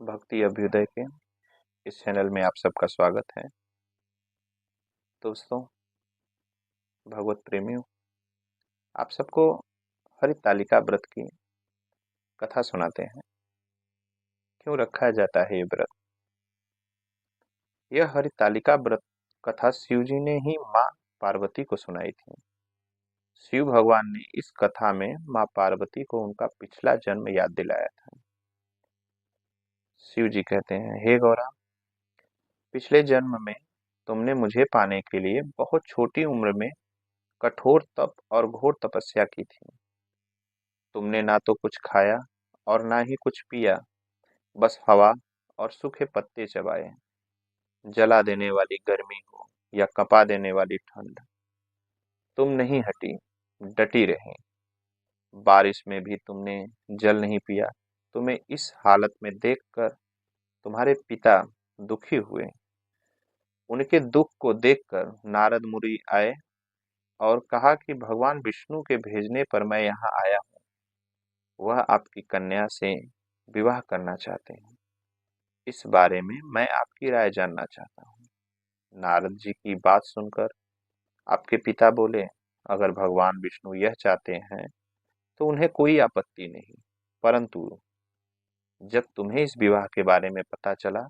भक्ति अभ्युदय के इस चैनल में आप सबका स्वागत है। दोस्तों, भगवत प्रेमियों, आप सबको हरितालिका व्रत की कथा सुनाते हैं। क्यों रखा जाता है ये व्रत? यह हरितालिका व्रत कथा शिव जी ने ही माँ पार्वती को सुनाई थी। शिव भगवान ने इस कथा में माँ पार्वती को उनका पिछला जन्म याद दिलाया था। शिव जी कहते हैं, हे गौरा, पिछले जन्म में तुमने मुझे पाने के लिए बहुत छोटी उम्र में कठोर तप और घोर तपस्या की थी। तुमने ना तो कुछ खाया और ना ही कुछ पिया, बस हवा और सूखे पत्ते चबाए। जला देने वाली गर्मी हो या कपा देने वाली ठंड, तुम नहीं हटी, डटी रही। बारिश में भी तुमने जल नहीं पिया। तुम्हें इस हालत में देखकर तुम्हारे पिता दुखी हुए। उनके दुख को देखकर नारद मुनि आए और कहा कि भगवान विष्णु के भेजने पर मैं यहाँ आया हूँ। वह आपकी कन्या से विवाह करना चाहते हैं। इस बारे में मैं आपकी राय जानना चाहता हूँ। नारद जी की बात सुनकर आपके पिता बोले, अगर भगवान विष्णु यह चाहते हैं तो उन्हें कोई आपत्ति नहीं, परंतु जब तुम्हें इस विवाह के बारे में पता चला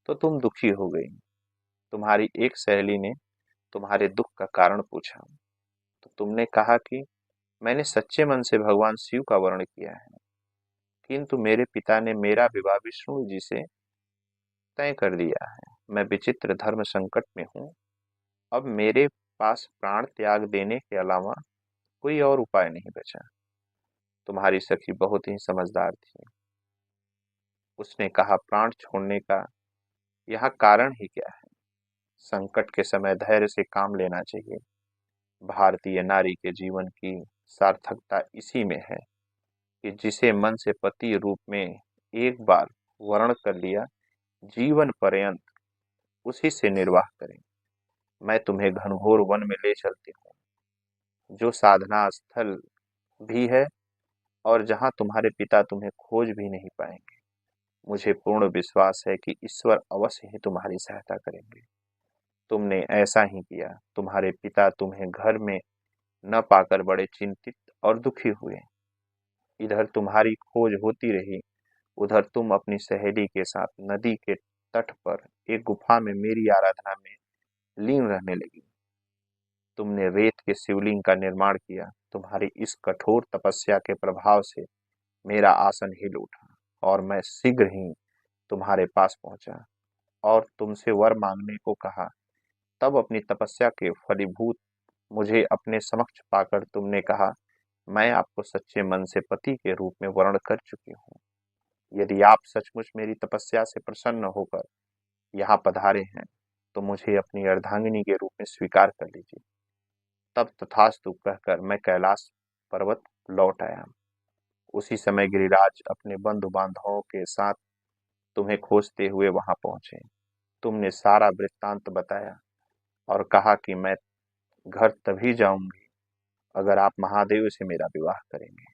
तो तुम दुखी हो गई। तुम्हारी एक सहेली ने तुम्हारे दुख का कारण पूछा तो तुमने कहा कि मैंने सच्चे मन से भगवान शिव का वर्ण किया है, किंतु मेरे पिता ने मेरा विवाह विष्णु जी से तय कर दिया है। मैं विचित्र धर्म संकट में हूँ। अब मेरे पास प्राण त्याग देने के अलावा कोई और उपाय नहीं बचा। तुम्हारी सखी बहुत ही समझदार थी। उसने कहा, प्राण छोड़ने का यह कारण ही क्या है? संकट के समय धैर्य से काम लेना चाहिए। भारतीय नारी के जीवन की सार्थकता इसी में है कि जिसे मन से पति रूप में एक बार वर्ण कर लिया, जीवन पर्यंत उसी से निर्वाह करें। मैं तुम्हें घनघोर वन में ले चलती हूँ, जो साधना स्थल भी है और जहां तुम्हारे पिता तुम्हें खोज भी नहीं पाएंगे। मुझे पूर्ण विश्वास है कि ईश्वर अवश्य ही तुम्हारी सहायता करेंगे। तुमने ऐसा ही किया। तुम्हारे पिता तुम्हें घर में न पाकर बड़े चिंतित और दुखी हुए। इधर तुम्हारी खोज होती रही, उधर तुम अपनी सहेली के साथ नदी के तट पर एक गुफा में मेरी आराधना में लीन रहने लगी। तुमने रेत के शिवलिंग का निर्माण किया। तुम्हारी इस कठोर तपस्या के प्रभाव से मेरा आसन हिल उठा और मैं शीघ्र ही तुम्हारे पास पहुंचा और तुमसे वर मांगने को कहा। तब अपनी तपस्या के फलीभूत मुझे अपने समक्ष पाकर तुमने कहा, मैं आपको सच्चे मन से पति के रूप में वर्ण कर चुकी हूँ। यदि आप सचमुच मेरी तपस्या से प्रसन्न होकर यहाँ पधारे हैं तो मुझे अपनी अर्धांगिनी के रूप में स्वीकार कर लीजिए। तब तथास्तु कहकर मैं कैलाश पर्वत लौट आया। उसी समय गिरिराज अपने बंधु बांधवों के साथ तुम्हें खोजते हुए वहां पहुंचे। तुमने सारा वृत्तांत बताया और कहा कि मैं घर तभी जाऊंगी अगर आप महादेव से मेरा विवाह करेंगे।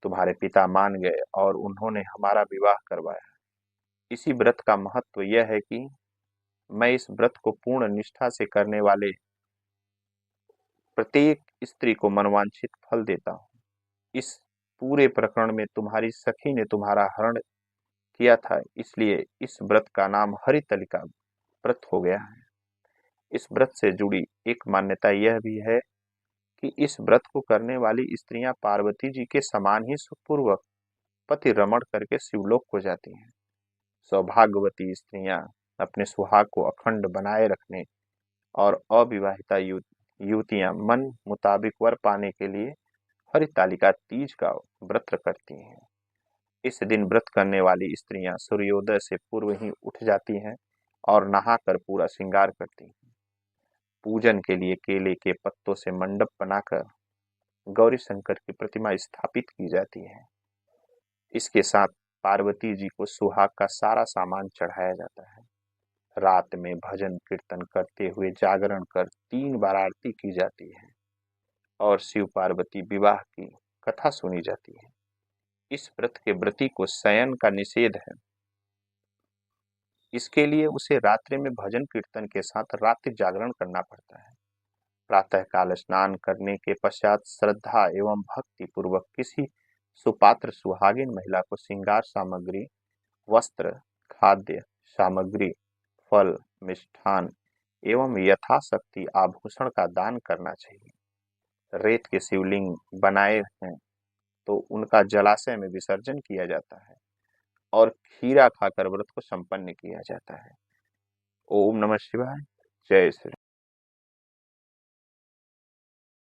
तुम्हारे पिता मान गए और उन्होंने हमारा विवाह करवाया। इसी व्रत का महत्व यह है कि मैं इस व्रत को पूर्ण निष्ठा से करने वाले प्रत्येक स्त्री को मनवांछित फल देता हूँ। इस पूरे प्रकरण में तुम्हारी सखी ने तुम्हारा हरण किया था, इसलिए इस व्रत का नाम हरितलिका व्रत हो गया है। इस व्रत से जुड़ी एक मान्यता यह भी है कि इस व्रत को करने वाली स्त्रियां पार्वती जी के समान ही सुखपूर्वक पति रमण करके शिवलोक को जाती हैं। सौभाग्यवती स्त्रियां अपने सुहाग को अखंड बनाए रखने और अविवाहिता युवतियां मन मुताबिक वर पाने के लिए हरितालिका तीज का व्रत करती हैं। इस दिन व्रत करने वाली स्त्रियां सूर्योदय से पूर्व ही उठ जाती हैं और नहाकर पूरा श्रृंगार करती हैं। पूजन के लिए केले के पत्तों से मंडप बनाकर गौरी शंकर की प्रतिमा स्थापित की जाती है। इसके साथ पार्वती जी को सुहाग का सारा सामान चढ़ाया जाता है। रात में भजन कीर्तन करते हुए जागरण कर 3 बार आरती की जाती है और शिव पार्वती विवाह की कथा सुनी जाती है। इस व्रत के व्रती को शयन का निषेध है। इसके लिए उसे रात्रि में भजन कीर्तन के साथ रात्रि जागरण करना पड़ता है। प्रातःकाल स्नान करने के पश्चात श्रद्धा एवं भक्ति पूर्वक किसी सुपात्र सुहागिन महिला को श्रृंगार सामग्री, वस्त्र, खाद्य सामग्री, फल, मिष्ठान एवं यथाशक्ति आभूषण का दान करना चाहिए। रेत के शिवलिंग बनाए हैं तो उनका जलाशय में विसर्जन किया जाता है और खीरा खाकर व्रत को संपन्न किया जाता है। ओम नमः शिवाय। जय श्री